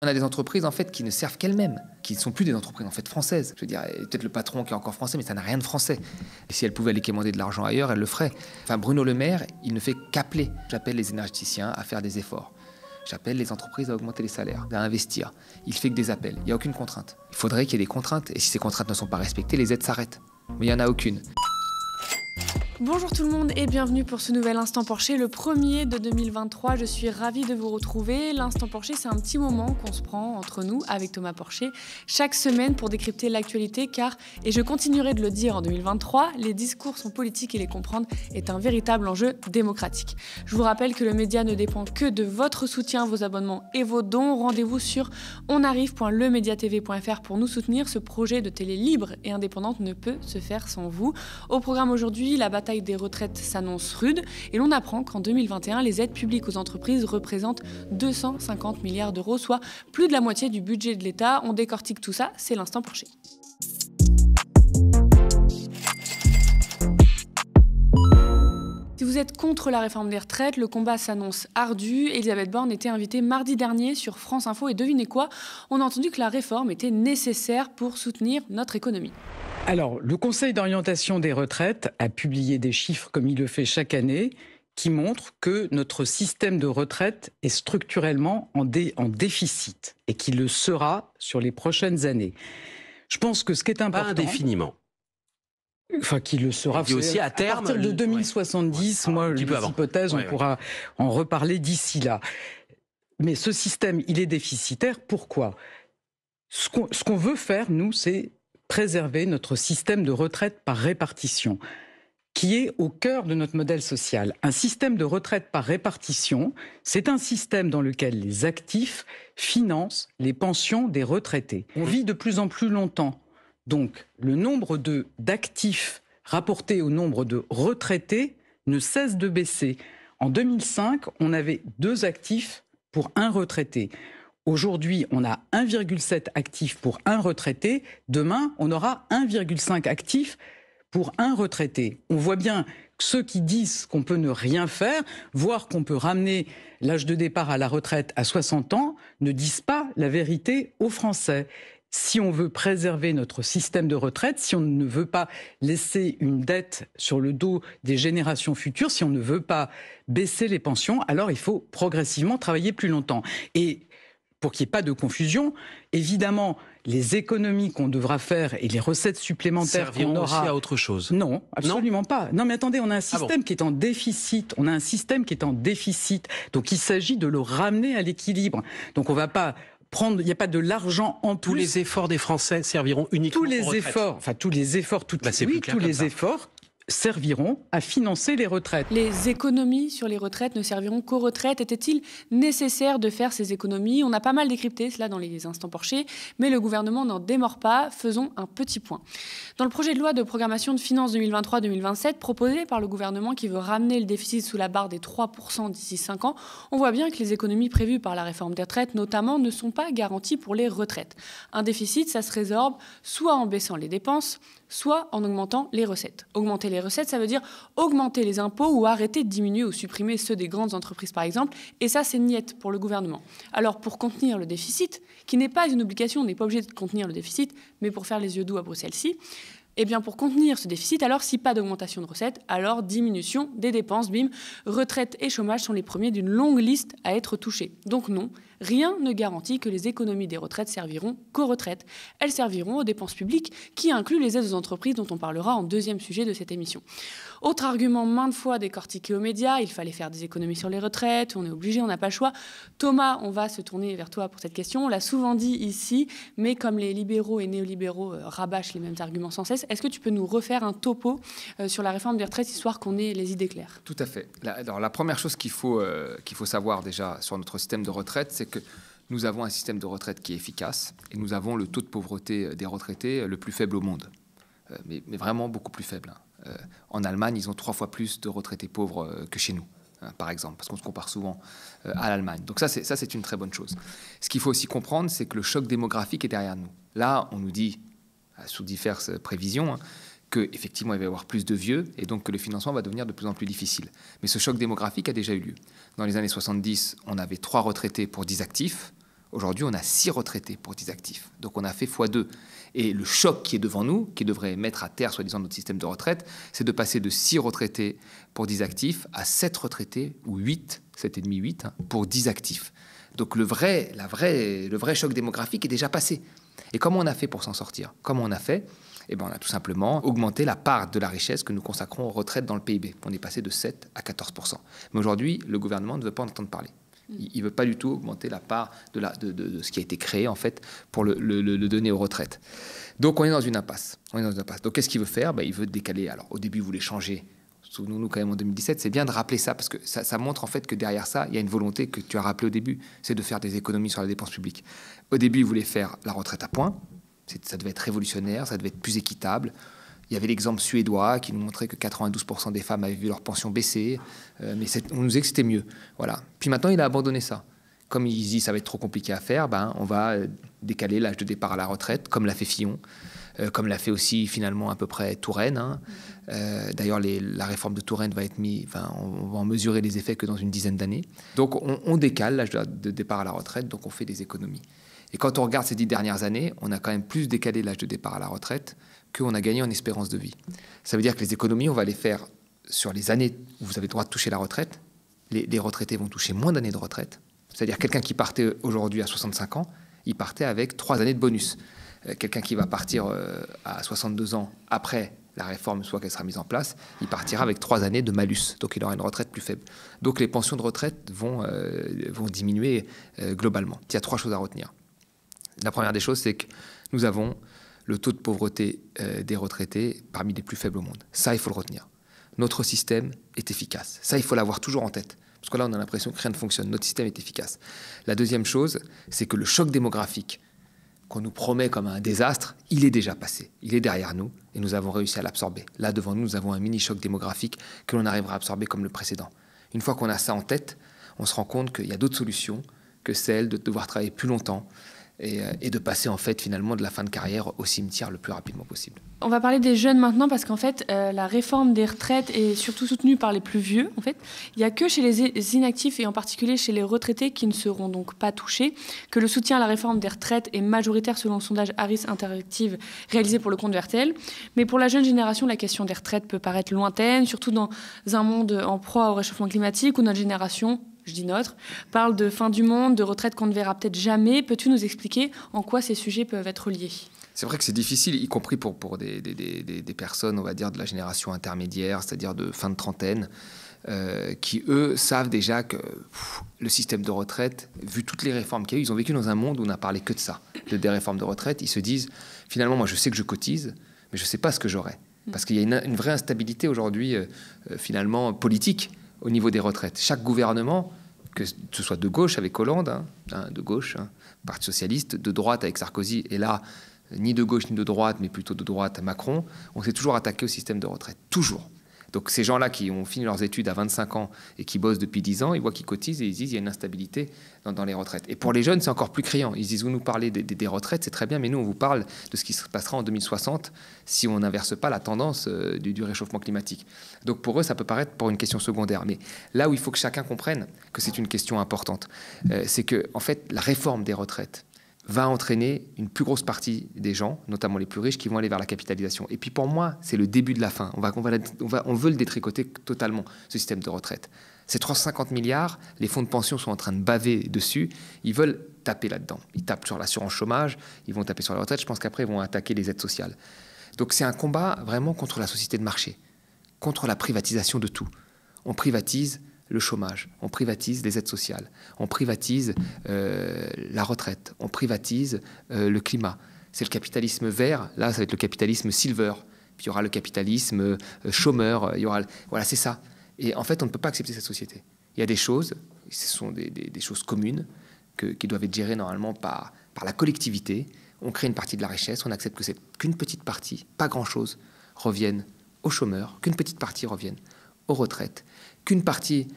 On a des entreprises en fait qui ne servent qu'elles-mêmes, qui ne sont plus des entreprises en fait françaises. Je veux dire, peut-être le patron qui est encore français, mais ça n'a rien de français. Et si elle pouvait aller quémander de l'argent ailleurs, elle le ferait. Enfin, Bruno Le Maire, il ne fait qu'appeler. J'appelle les énergéticiens à faire des efforts. J'appelle les entreprises à augmenter les salaires, à investir. Il fait que des appels. Il n'y a aucune contrainte. Il faudrait qu'il y ait des contraintes. Et si ces contraintes ne sont pas respectées, les aides s'arrêtent. Mais il n'y en a aucune. Bonjour tout le monde et bienvenue pour ce nouvel Instant Porcher, le premier de 2023. Je suis ravie de vous retrouver. L'Instant Porcher, c'est un petit moment qu'on se prend entre nous avec Thomas Porcher chaque semaine pour décrypter l'actualité car, et je continuerai de le dire en 2023, les discours sont politiques et les comprendre est un véritable enjeu démocratique. Je vous rappelle que le média ne dépend que de votre soutien, vos abonnements et vos dons. Rendez-vous sur onarrive.lemediatv.fr pour nous soutenir. Ce projet de télé libre et indépendante ne peut se faire sans vous. Au programme aujourd'hui, la bataille des retraites s'annonce rude et l'on apprend qu'en 2021, les aides publiques aux entreprises représentent 250 milliards d'euros, soit plus de la moitié du budget de l'État. On décortique tout ça, c'est l'Instant Porcher. Si vous êtes contre la réforme des retraites, le combat s'annonce ardu. Elisabeth Borne était invitée mardi dernier sur France Info et devinez quoi ? On a entendu que la réforme était nécessaire pour soutenir notre économie. Alors, le Conseil d'orientation des retraites a publié des chiffres, comme il le fait chaque année, qui montrent que notre système de retraite est structurellement en déficit et qu'il le sera sur les prochaines années. Je pense que ce qui est important... Pas indéfiniment. Enfin, qu'il le sera aussi à terme, partir de 2070, moi, les hypothèses, on pourra en reparler d'ici là. Mais ce système, il est déficitaire. Pourquoi ? Ce qu'on veut faire, nous, c'est préserver notre système de retraite par répartition, qui est au cœur de notre modèle social. Un système de retraite par répartition, c'est un système dans lequel les actifs financent les pensions des retraités. On vit de plus en plus longtemps. Donc, le nombre d'actifs rapporté au nombre de retraités ne cesse de baisser. En 2005, on avait 2 actifs pour 1 retraité. Aujourd'hui, on a 1,7 actifs pour 1 retraité. Demain, on aura 1,5 actifs pour 1 retraité. On voit bien que ceux qui disent qu'on peut ne rien faire, voire qu'on peut ramener l'âge de départ à la retraite à 60 ans, ne disent pas la vérité aux Français. Si on veut préserver notre système de retraite, si on ne veut pas laisser une dette sur le dos des générations futures, si on ne veut pas baisser les pensions, alors il faut progressivement travailler plus longtemps. Et pour qu'il n'y ait pas de confusion, évidemment, les économies qu'on devra faire et les recettes supplémentaires qu'on aura... aussi à autre chose. Non, absolument pas. Non, mais attendez, on a un système qui est en déficit. On a un système qui est en déficit. Donc il s'agit de le ramener à l'équilibre. Donc on ne va pas... il n'y a pas de l'argent en plus. Tous les efforts des Français serviront uniquement aux retraites. Tous les efforts serviront à financer les retraites. Les économies sur les retraites ne serviront qu'aux retraites. Était-il nécessaire de faire ces économies ? On a pas mal décrypté cela dans les Instants Porcher, mais le gouvernement n'en démord pas. Faisons un petit point. Dans le projet de loi de programmation de finances 2023-2027 proposé par le gouvernement qui veut ramener le déficit sous la barre des 3% d'ici 5 ans, on voit bien que les économies prévues par la réforme des retraites, notamment, ne sont pas garanties pour les retraites. Un déficit, ça se résorbe soit en baissant les dépenses, soit en augmentant les recettes. Augmenter les recettes, ça veut dire augmenter les impôts ou arrêter de diminuer ou supprimer ceux des grandes entreprises, par exemple. Et ça, c'est niette pour le gouvernement. Alors, pour contenir le déficit, qui n'est pas une obligation, on n'est pas obligé de contenir le déficit, mais pour faire les yeux doux à Bruxelles-ci, eh bien, pour contenir ce déficit, alors si pas d'augmentation de recettes, alors diminution des dépenses, bim, retraite et chômage sont les premiers d'une longue liste à être touchés. Donc non, rien ne garantit que les économies des retraites serviront qu'aux retraites. Elles serviront aux dépenses publiques, qui incluent les aides aux entreprises dont on parlera en deuxième sujet de cette émission. Autre argument maintes fois décortiqué aux médias, il fallait faire des économies sur les retraites, on est obligé, on n'a pas le choix. Thomas, on va se tourner vers toi pour cette question. On l'a souvent dit ici, mais comme les libéraux et néolibéraux rabâchent les mêmes arguments sans cesse, est-ce que tu peux nous refaire un topo sur la réforme des retraites, histoire qu'on ait les idées claires ? Tout à fait. Alors, la première chose qu'il faut savoir déjà sur notre système de retraite, c'est que nous avons un système de retraite qui est efficace et nous avons le taux de pauvreté des retraités le plus faible au monde. Mais vraiment beaucoup plus faible. En Allemagne, ils ont 3 fois plus de retraités pauvres que chez nous, par exemple, parce qu'on se compare souvent à l'Allemagne. Donc ça, c'est une très bonne chose. Ce qu'il faut aussi comprendre, c'est que le choc démographique est derrière nous. Là, on nous dit, sous diverses prévisions, qu'effectivement, il va y avoir plus de vieux et donc que le financement va devenir de plus en plus difficile. Mais ce choc démographique a déjà eu lieu. Dans les années 70, on avait 3 retraités pour 10 actifs. Aujourd'hui, on a 6 retraités pour 10 actifs. Donc on a fait x2. Et le choc qui est devant nous, qui devrait mettre à terre, soi-disant, notre système de retraite, c'est de passer de 6 retraités pour 10 actifs à 7 retraités, ou 8, 7,5, 8, pour 10 actifs. Donc le vrai choc démographique est déjà passé. Et comment on a fait pour s'en sortir? Comment on a fait? Eh bien, on a tout simplement augmenté la part de la richesse que nous consacrons aux retraites dans le PIB. On est passé de 7 à 14%. Mais aujourd'hui, le gouvernement ne veut pas en entendre parler. Il ne veut pas du tout augmenter la part de ce qui a été créé, en fait, pour le donner aux retraites. Donc, on est dans une impasse. Donc, qu'est-ce qu'il veut faire? Il veut décaler. Alors, au début, il voulait changer. Souvenons-nous quand même en 2017, c'est bien de rappeler ça, parce que ça montre en fait que derrière ça, il y a une volonté que tu as rappelée au début, c'est de faire des économies sur la dépense publique. Au début, il voulait faire la retraite à points. Ça devait être révolutionnaire, ça devait être plus équitable. Il y avait l'exemple suédois qui nous montrait que 92% des femmes avaient vu leur pension baisser, mais on nous disait que c'était mieux. Voilà. Puis maintenant, il a abandonné ça. Comme il dit ça va être trop compliqué à faire, on va décaler l'âge de départ à la retraite, comme l'a fait Fillon, comme l'a fait aussi finalement à peu près Touraine. D'ailleurs, la réforme de Touraine va être on va en mesurer les effets que dans une dizaine d'années. Donc on décale l'âge de départ à la retraite, donc on fait des économies. Et quand on regarde ces 10 dernières années, on a quand même plus décalé l'âge de départ à la retraite qu'on a gagné en espérance de vie. Ça veut dire que les économies, on va les faire sur les années où vous avez le droit de toucher la retraite. Les retraités vont toucher moins d'années de retraite. C'est-à-dire quelqu'un qui partait aujourd'hui à 65 ans, il partait avec 3 années de bonus. Quelqu'un qui va partir à 62 ans après la réforme, soit qu'elle sera mise en place, il partira avec 3 années de malus. Donc il aura une retraite plus faible. Donc les pensions de retraite vont diminuer globalement. Il y a 3 choses à retenir. La première des choses, c'est que nous avons le taux de pauvreté des retraités parmi les plus faibles au monde. Ça, il faut le retenir. Notre système est efficace. Ça, il faut l'avoir toujours en tête. Parce que là, on a l'impression que rien ne fonctionne. Notre système est efficace. La deuxième chose, c'est que le choc démographique qu'on nous promet comme un désastre, il est déjà passé. Il est derrière nous et nous avons réussi à l'absorber. Là, devant nous, nous avons un mini-choc démographique que l'on arrivera à absorber comme le précédent. Une fois qu'on a ça en tête, on se rend compte qu'il y a d'autres solutions que celle de devoir travailler plus longtemps, et de passer en fait finalement de la fin de carrière au cimetière le plus rapidement possible. On va parler des jeunes maintenant parce qu'en fait la réforme des retraites est surtout soutenue par les plus vieux. En fait, il n'y a que chez les inactifs et en particulier chez les retraités qui ne seront donc pas touchés que le soutien à la réforme des retraites est majoritaire selon le sondage Harris Interactive réalisé pour le compte de RTL. Mais pour la jeune génération, la question des retraites peut paraître lointaine, surtout dans un monde en proie au réchauffement climatique où notre génération, je dis notre, parle de fin du monde, de retraite qu'on ne verra peut-être jamais. Peux-tu nous expliquer en quoi ces sujets peuvent être liés? C'est vrai que c'est difficile, y compris pour des personnes, on va dire, de la génération intermédiaire, c'est-à-dire de fin de trentaine, qui, eux, savent déjà que le système de retraite, vu toutes les réformes qu'il y a eu, ils ont vécu dans un monde où on n'a parlé que de ça, des réformes de retraite. Ils se disent, finalement, moi, je sais que je cotise, mais je ne sais pas ce que j'aurai. Parce qu'il y a une vraie instabilité aujourd'hui, finalement, politique au niveau des retraites. Chaque gouvernement, que ce soit de gauche avec Hollande, de gauche, Parti socialiste, de droite avec Sarkozy, et là, ni de gauche ni de droite, mais plutôt de droite Macron, on s'est toujours attaqué au système de retraite. Toujours. Donc ces gens-là qui ont fini leurs études à 25 ans et qui bossent depuis 10 ans, ils voient qu'ils cotisent et ils disent qu'il y a une instabilité dans les retraites. Et pour les jeunes, c'est encore plus criant. Ils disent, vous nous parlez des retraites, c'est très bien, mais nous, on vous parle de ce qui se passera en 2060 si on n'inverse pas la tendance du réchauffement climatique. Donc pour eux, ça peut paraître pour une question secondaire. Mais là où il faut que chacun comprenne que c'est une question importante, c'est que en fait, la réforme des retraites va entraîner une plus grosse partie des gens, notamment les plus riches, qui vont aller vers la capitalisation. Et puis pour moi, c'est le début de la fin. On veut le détricoter totalement, ce système de retraite. Ces 350 milliards, les fonds de pension sont en train de baver dessus. Ils veulent taper là-dedans. Ils tapent sur l'assurance chômage, ils vont taper sur la retraite. Je pense qu'après, ils vont attaquer les aides sociales. Donc c'est un combat vraiment contre la société de marché, contre la privatisation de tout. On privatise le chômage, on privatise les aides sociales, on privatise la retraite, on privatise le climat. C'est le capitalisme vert, là ça va être le capitalisme silver, puis il y aura le capitalisme chômeur, il y aura... Voilà, c'est ça. Et en fait, on ne peut pas accepter cette société. Il y a des choses, ce sont des choses communes, qui doivent être gérées normalement par la collectivité. On crée une partie de la richesse, on accepte que qu'une petite partie, pas grand-chose, revienne aux chômeurs, qu'une petite partie revienne aux retraites, qu'une partie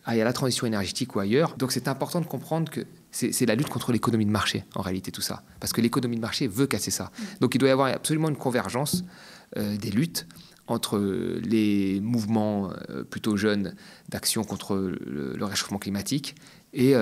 aille à la transition énergétique ou ailleurs. Donc c'est important de comprendre que c'est la lutte contre l'économie de marché, en réalité, tout ça. Parce que l'économie de marché veut casser ça. Donc il doit y avoir absolument une convergence des luttes entre les mouvements plutôt jeunes d'action contre le réchauffement climatique et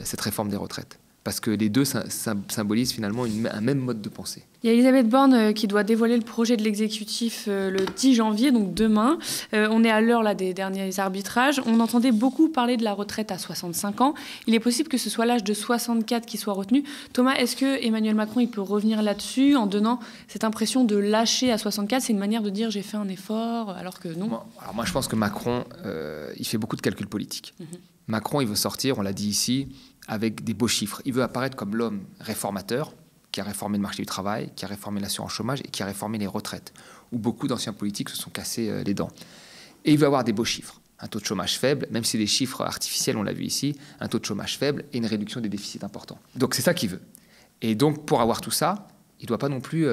cette réforme des retraites. parce que les deux symbolisent finalement un même mode de pensée. Il y a Elisabeth Borne qui doit dévoiler le projet de l'exécutif le 10 janvier, donc demain. On est à l'heure là, des derniers arbitrages. On entendait beaucoup parler de la retraite à 65 ans. Il est possible que ce soit l'âge de 64 qui soit retenu. Thomas, est-ce que Emmanuel Macron il peut revenir là-dessus en donnant cette impression de lâcher à 64 ? C'est une manière de dire j'ai fait un effort, alors que non. Alors moi je pense que Macron, il fait beaucoup de calculs politiques. Macron, il veut sortir, on l'a dit ici, avec des beaux chiffres. Il veut apparaître comme l'homme réformateur, qui a réformé le marché du travail, qui a réformé l'assurance chômage et qui a réformé les retraites, où beaucoup d'anciens politiques se sont cassés les dents. Et il veut avoir des beaux chiffres. Un taux de chômage faible, même si les chiffres artificiels, on l'a vu ici, un taux de chômage faible et une réduction des déficits importants. Donc c'est ça qu'il veut. Et donc pour avoir tout ça, il ne doit pas non plus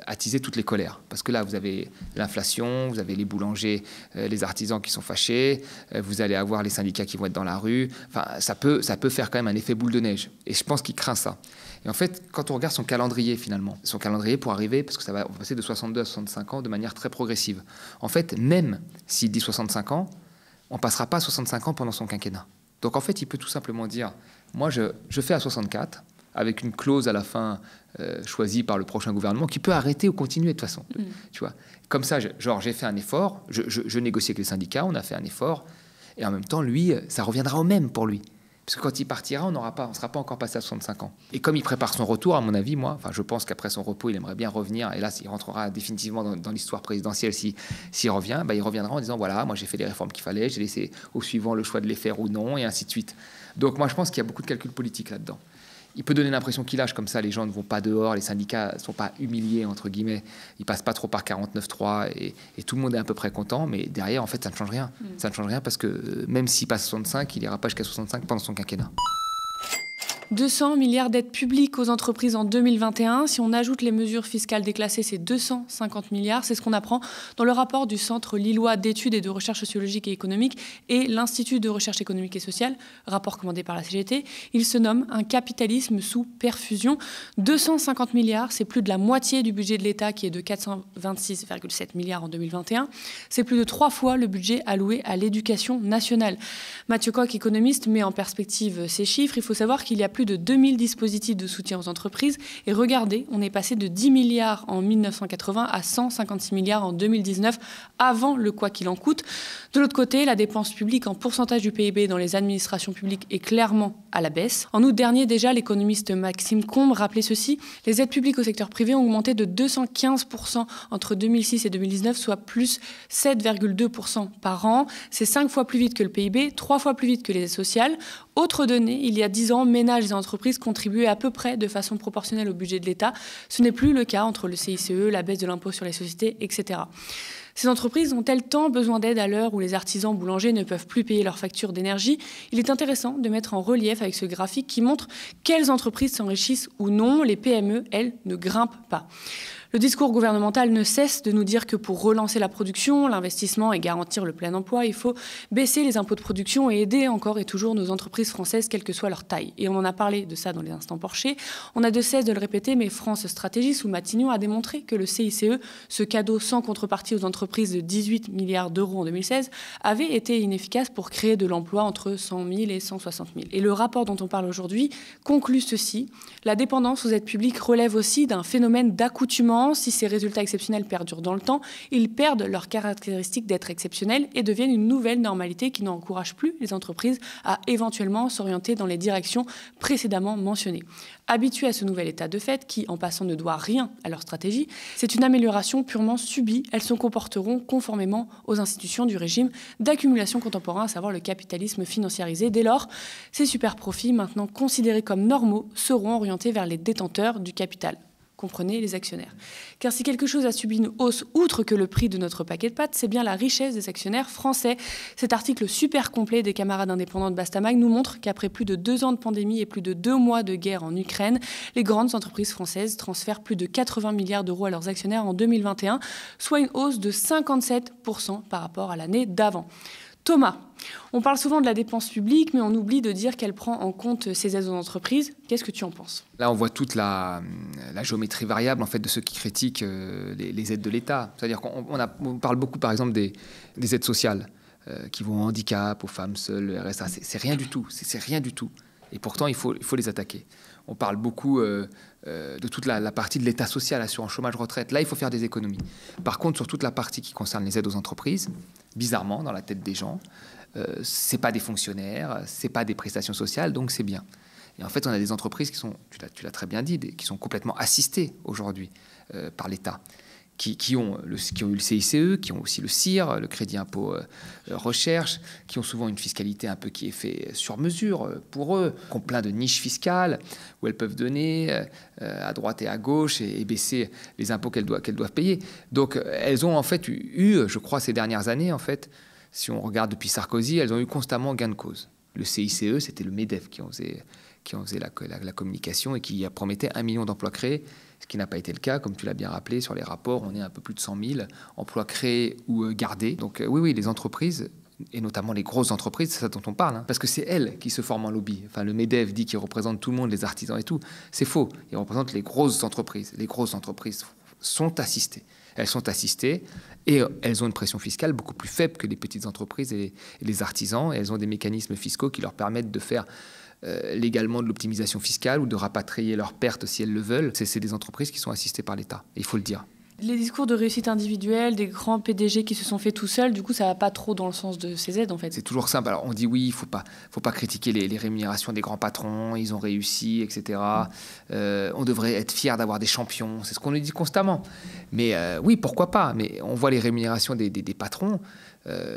attiser toutes les colères. Parce que là, vous avez l'inflation, vous avez les boulangers, les artisans qui sont fâchés, vous allez avoir les syndicats qui vont être dans la rue. Enfin, ça peut faire quand même un effet boule de neige. Et je pense qu'il craint ça. Et en fait, quand on regarde son calendrier, finalement, son calendrier pour arriver, parce que on va passer de 62 à 65 ans de manière très progressive. En fait, même s'il dit 65 ans, on ne passera pas à 65 ans pendant son quinquennat. Donc en fait, il peut tout simplement dire, moi, je fais à 64, avec une clause à la fin choisie par le prochain gouvernement, qui peut arrêter ou continuer de toute façon. Tu vois. Comme ça, j'ai fait un effort, je négocie avec les syndicats, on a fait un effort, et en même temps, lui, ça reviendra au même pour lui. Parce que quand il partira, on ne sera pas encore passé à 65 ans. Et comme il prépare son retour, à mon avis, je pense qu'après son repos, il aimerait bien revenir. Et là, il rentrera définitivement dans l'histoire présidentielle. S'il revient, il reviendra en disant, voilà, moi j'ai fait les réformes qu'il fallait, j'ai laissé au suivant le choix de les faire ou non, et ainsi de suite. Donc moi, je pense qu'il y a beaucoup de calculs politiques là-dedans. Il peut donner l'impression qu'il lâche, comme ça les gens ne vont pas dehors, les syndicats ne sont pas humiliés, entre guillemets, ils passent pas trop par 49.3 et tout le monde est à peu près content, mais derrière, en fait, ça ne change rien. Ça ne change rien parce que même s'il passe 65, il n'ira pas jusqu'à 65 pendant son quinquennat. 200 milliards d'aides publiques aux entreprises en 2021. Si on ajoute les mesures fiscales déclassées, c'est 250 milliards. C'est ce qu'on apprend dans le rapport du Centre lillois d'études et de recherche sociologique et économique et l'Institut de recherche économique et sociale, rapport commandé par la CGT. Il se nomme un capitalisme sous perfusion. 250 milliards, c'est plus de la moitié du budget de l'État qui est de 426,7 milliards en 2021. C'est plus de 3 fois le budget alloué à l'éducation nationale. Mathieu Coq, économiste, met en perspective ces chiffres. Il faut savoir qu'il y a plus de 2000 dispositifs de soutien aux entreprises. Et regardez, on est passé de 10 milliards en 1980 à 156 milliards en 2019, avant le quoi qu'il en coûte. De l'autre côté, la dépense publique en pourcentage du PIB dans les administrations publiques est clairement à la baisse. En août dernier, déjà, l'économiste Maxime Combe rappelait ceci. Les aides publiques au secteur privé ont augmenté de 215% entre 2006 et 2019, soit plus 7,2% par an. C'est 5 fois plus vite que le PIB, 3 fois plus vite que les aides sociales. Autre donnée, il y a 10 ans, ménages et entreprises contribuaient à peu près de façon proportionnelle au budget de l'État. Ce n'est plus le cas entre le CICE, la baisse de l'impôt sur les sociétés, etc. Ces entreprises ont-elles tant besoin d'aide à l'heure où les artisans boulangers ne peuvent plus payer leurs factures d'énergie ? Il est intéressant de mettre en relief avec ce graphique qui montre quelles entreprises s'enrichissent ou non. Les PME, elles, ne grimpent pas. Le discours gouvernemental ne cesse de nous dire que pour relancer la production, l'investissement et garantir le plein emploi, il faut baisser les impôts de production et aider encore et toujours nos entreprises françaises, quelle que soit leur taille. Et on en a parlé de ça dans les instants Porcher. On a de cesse de le répéter, mais France Stratégie, sous Matignon, a démontré que le CICE, ce cadeau sans contrepartie aux entreprises de 18 milliards d'euros en 2016, avait été inefficace pour créer de l'emploi entre 100 000 et 160 000. Et le rapport dont on parle aujourd'hui conclut ceci. La dépendance aux aides publiques relève aussi d'un phénomène d'accoutumance. Si ces résultats exceptionnels perdurent dans le temps, ils perdent leur caractéristique d'être exceptionnels et deviennent une nouvelle normalité qui n'encourage plus les entreprises à éventuellement s'orienter dans les directions précédemment mentionnées. Habituées à ce nouvel état de fait, qui en passant ne doit rien à leur stratégie, c'est une amélioration purement subie. Elles se comporteront conformément aux institutions du régime d'accumulation contemporain, à savoir le capitalisme financiarisé. Dès lors, ces super profits, maintenant considérés comme normaux, seront orientés vers les détenteurs du capital. Comprenez les actionnaires. Car si quelque chose a subi une hausse outre que le prix de notre paquet de pâtes, c'est bien la richesse des actionnaires français. Cet article super complet des camarades indépendants de Bastamag nous montre qu'après plus de 2 ans de pandémie et plus de 2 mois de guerre en Ukraine, les grandes entreprises françaises transfèrent plus de 80 milliards d'euros à leurs actionnaires en 2021, soit une hausse de 57% par rapport à l'année d'avant. Thomas, on parle souvent de la dépense publique, mais on oublie de dire qu'elle prend en compte ces aides aux entreprises. Qu'est-ce que tu en penses ? Là, on voit toute la géométrie variable en fait, de ceux qui critiquent les aides de l'État. C'est-à-dire qu'on parle beaucoup, par exemple, des aides sociales qui vont au handicap, aux femmes seules, le RSA. C'est rien du tout. C'est rien du tout. Et pourtant, il faut les attaquer. On parle beaucoup de toute la partie de l'État social, assurance chômage, retraite. Là, il faut faire des économies. Par contre, sur toute la partie qui concerne les aides aux entreprises, bizarrement, dans la tête des gens, c'est pas des fonctionnaires, c'est pas des prestations sociales, donc c'est bien. Et en fait, on a des entreprises qui sont, tu l'as très bien dit, qui sont complètement assistées aujourd'hui par l'État, qui ont eu le CICE, qui ont aussi le CIR, le crédit impôt recherche, qui ont souvent une fiscalité un peu qui est faite sur mesure pour eux, qui ont plein de niches fiscales où elles peuvent donner à droite et à gauche et baisser les impôts qu'elles doivent payer. Donc elles ont en fait eu, je crois, ces dernières années, en fait, si on regarde depuis Sarkozy, elles ont eu constamment gain de cause. Le CICE, c'était le MEDEF qui en faisait la communication et qui promettait 1 million d'emplois créés, ce qui n'a pas été le cas, comme tu l'as bien rappelé, sur les rapports, on est un peu plus de 100 000 emplois créés ou gardés. Donc oui, les entreprises, et notamment les grosses entreprises, c'est ça dont on parle, parce que c'est elles qui se forment en lobby. Enfin, le MEDEF dit qu'il représente tout le monde, les artisans et tout. C'est faux, il représente les grosses entreprises. Les grosses entreprises sont assistées. Elles sont assistées et elles ont une pression fiscale beaucoup plus faible que les petites entreprises et les artisans. Et elles ont des mécanismes fiscaux qui leur permettent de faire légalement de l'optimisation fiscale ou de rapatrier leurs pertes si elles le veulent. C'est des entreprises qui sont assistées par l'État, il faut le dire. Les discours de réussite individuelle, des grands PDG qui se sont faits tout seuls, du coup, ça va pas trop dans le sens de ces aides, en fait. C'est toujours simple. Alors, on dit oui, il faut pas critiquer les rémunérations des grands patrons, ils ont réussi, etc. On devrait être fier d'avoir des champions, c'est ce qu'on nous dit constamment. Mais oui, pourquoi pas. Mais on voit les rémunérations des patrons.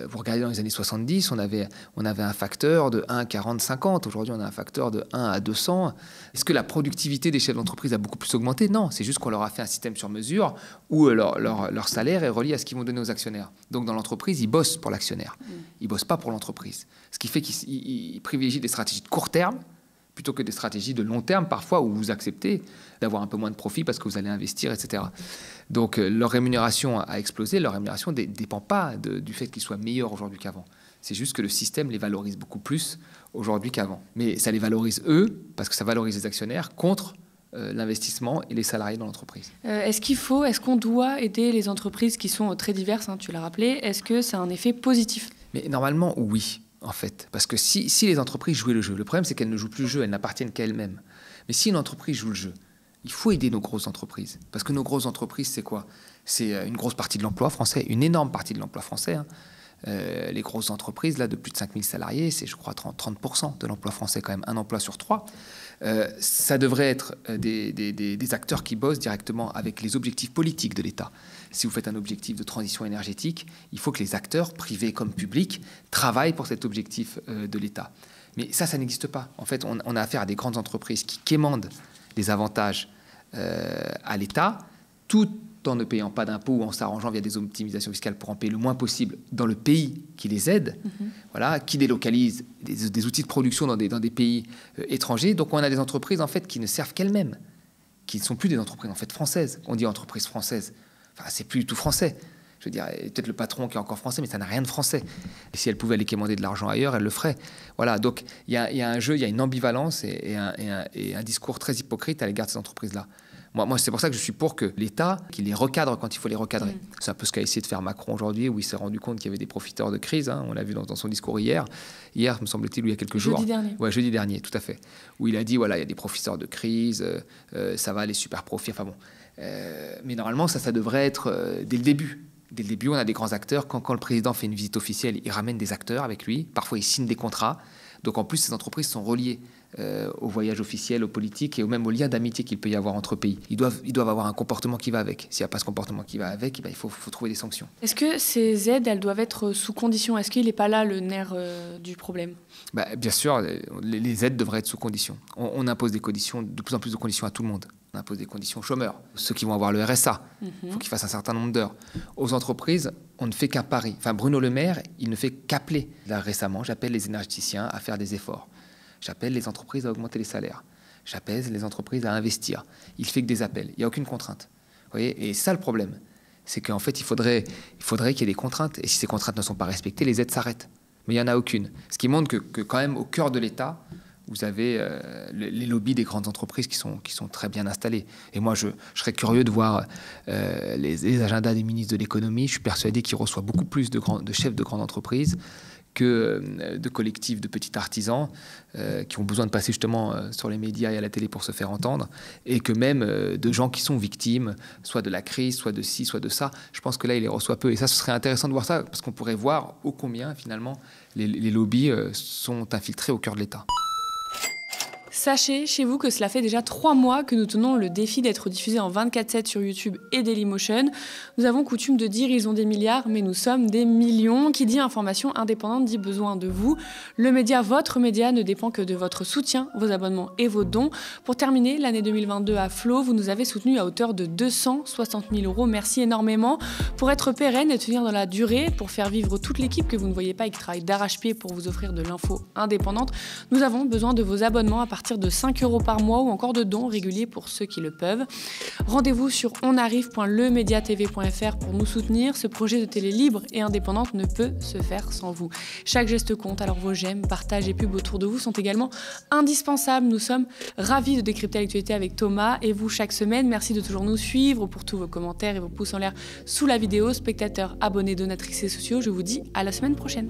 Vous regardez dans les années 70, on avait un facteur de 1 à 40, 50. Aujourd'hui, on a un facteur de 1 à 200. Est-ce que la productivité des chefs d'entreprise a beaucoup plus augmenté? Non, c'est juste qu'on leur a fait un système sur mesure où leur salaire est relié à ce qu'ils vont donner aux actionnaires. Donc, dans l'entreprise, ils bossent pour l'actionnaire. Ils bossent pas pour l'entreprise. Ce qui fait qu'ils privilégient des stratégies de court terme plutôt que des stratégies de long terme, parfois, où vous acceptez d'avoir un peu moins de profit parce que vous allez investir, etc. Donc, leur rémunération a explosé. Leur rémunération ne dépend pas du fait qu'ils soient meilleurs aujourd'hui qu'avant. C'est juste que le système les valorise beaucoup plus aujourd'hui qu'avant. Mais ça les valorise, eux, parce que ça valorise les actionnaires contre l'investissement et les salariés dans l'entreprise. Est-ce qu'on doit aider les entreprises qui sont très diverses, tu l'as rappelé? Est-ce que ça a un effet positif? Mais normalement, oui. En fait, parce que si les entreprises jouaient le jeu, le problème c'est qu'elles ne jouent plus le jeu, elles n'appartiennent qu'à elles-mêmes. Mais si une entreprise joue le jeu, il faut aider nos grosses entreprises. Parce que nos grosses entreprises, c'est quoi? C'est une grosse partie de l'emploi français, une énorme partie de l'emploi français. Les grosses entreprises, là, de plus de 5000 salariés, c'est, je crois, 30% de l'emploi français, quand même, un emploi sur 3. Ça devrait être des acteurs qui bossent directement avec les objectifs politiques de l'État. Si vous faites un objectif de transition énergétique, il faut que les acteurs, privés comme publics, travaillent pour cet objectif de l'État. Mais ça n'existe pas. En fait, on a affaire à des grandes entreprises qui quémandent des avantages à l'État, tout en ne payant pas d'impôts ou en s'arrangeant via des optimisations fiscales pour en payer le moins possible dans le pays qui les aide, voilà, qui délocalise des outils de production dans des pays étrangers. Donc on a des entreprises en fait qui ne servent qu'elles-mêmes, qui ne sont plus des entreprises en fait françaises. On dit entreprise française, enfin c'est plus du tout français. Je veux dire, peut-être le patron qui est encore français, mais ça n'a rien de français. Et si elle pouvait aller quémander de l'argent ailleurs, elle le ferait. Voilà, donc il y a un jeu, il y a une ambivalence et un discours très hypocrite à l'égard de ces entreprises-là. Moi, c'est pour ça que je suis pour que l'État, qu'il les recadre quand il faut les recadrer. C'est un peu ce qu'a essayé de faire Macron aujourd'hui, où il s'est rendu compte qu'il y avait des profiteurs de crise. On l'a vu dans son discours hier. Hier, me semble-t-il, ou il y a quelques jours. Jeudi dernier. Ouais, jeudi dernier, tout à fait. Où il a dit, voilà, il y a des profiteurs de crise, ça va, les super profits, enfin bon. Mais normalement, ça devrait être dès le début. Dès le début, on a des grands acteurs. Quand le président fait une visite officielle, il ramène des acteurs avec lui. Parfois, il signe des contrats. Donc, en plus, ces entreprises sont reliées au voyage officiel, aux politiques et même aux liens d'amitié qu'il peut y avoir entre pays. Ils doivent avoir un comportement qui va avec. S'il n'y a pas ce comportement qui va avec, il faut trouver des sanctions. Est-ce que ces aides, elles doivent être sous condition? Est-ce qu'il n'est pas là le nerf du problème? Bien sûr, les aides devraient être sous condition. On impose des conditions, de plus en plus de conditions à tout le monde. On impose des conditions aux chômeurs, ceux qui vont avoir le RSA. Il faut qu'ils fassent un certain nombre d'heures. Aux entreprises, on ne fait qu'un pari. Enfin, Bruno Le Maire, il ne fait qu'appeler. Là, récemment, j'appelle les énergéticiens à faire des efforts. J'appelle les entreprises à augmenter les salaires. J'appelle les entreprises à investir. Il fait que des appels. Il n'y a aucune contrainte. Vous voyez ? Et c'est ça le problème. C'est qu'en fait, il faudrait qu'il y ait des contraintes. Et si ces contraintes ne sont pas respectées, les aides s'arrêtent. Mais il n'y en a aucune. Ce qui montre que quand même, au cœur de l'État, vous avez les lobbies des grandes entreprises qui sont très bien installés. Et moi, je serais curieux de voir les agendas des ministres de l'économie. Je suis persuadé qu'ils reçoivent beaucoup plus de chefs de grandes entreprises que de collectifs de petits artisans qui ont besoin de passer justement sur les médias et à la télé pour se faire entendre, et que même de gens qui sont victimes, soit de la crise, soit de ci, soit de ça. Je pense que là, il les reçoit peu. Et ça, ce serait intéressant de voir ça, parce qu'on pourrait voir ô combien, finalement, les lobbies sont infiltrés au cœur de l'État. Sachez chez vous que cela fait déjà 3 mois que nous tenons le défi d'être diffusés en 24/7 sur YouTube et Dailymotion. Nous avons coutume de dire ils ont des milliards, mais nous sommes des millions. Qui dit information indépendante dit besoin de vous. Le média, votre média, ne dépend que de votre soutien, vos abonnements et vos dons. Pour terminer, l'année 2022 à flot, vous nous avez soutenus à hauteur de 260 000 €. Merci énormément. Pour être pérenne et tenir dans la durée, pour faire vivre toute l'équipe que vous ne voyez pas et qui travaille d'arrache-pied pour vous offrir de l'info indépendante, nous avons besoin de vos abonnements à partir de 5 € par mois ou encore de dons réguliers pour ceux qui le peuvent. Rendez-vous sur onarrive.lemediatv.fr pour nous soutenir. Ce projet de télé libre et indépendante ne peut se faire sans vous. Chaque geste compte, alors vos j'aime, partages et pubs autour de vous sont également indispensables. Nous sommes ravis de décrypter l'actualité avec Thomas et vous chaque semaine. Merci de toujours nous suivre pour tous vos commentaires et vos pouces en l'air sous la vidéo. Spectateurs, abonnés, donatrices et sociaux, je vous dis à la semaine prochaine.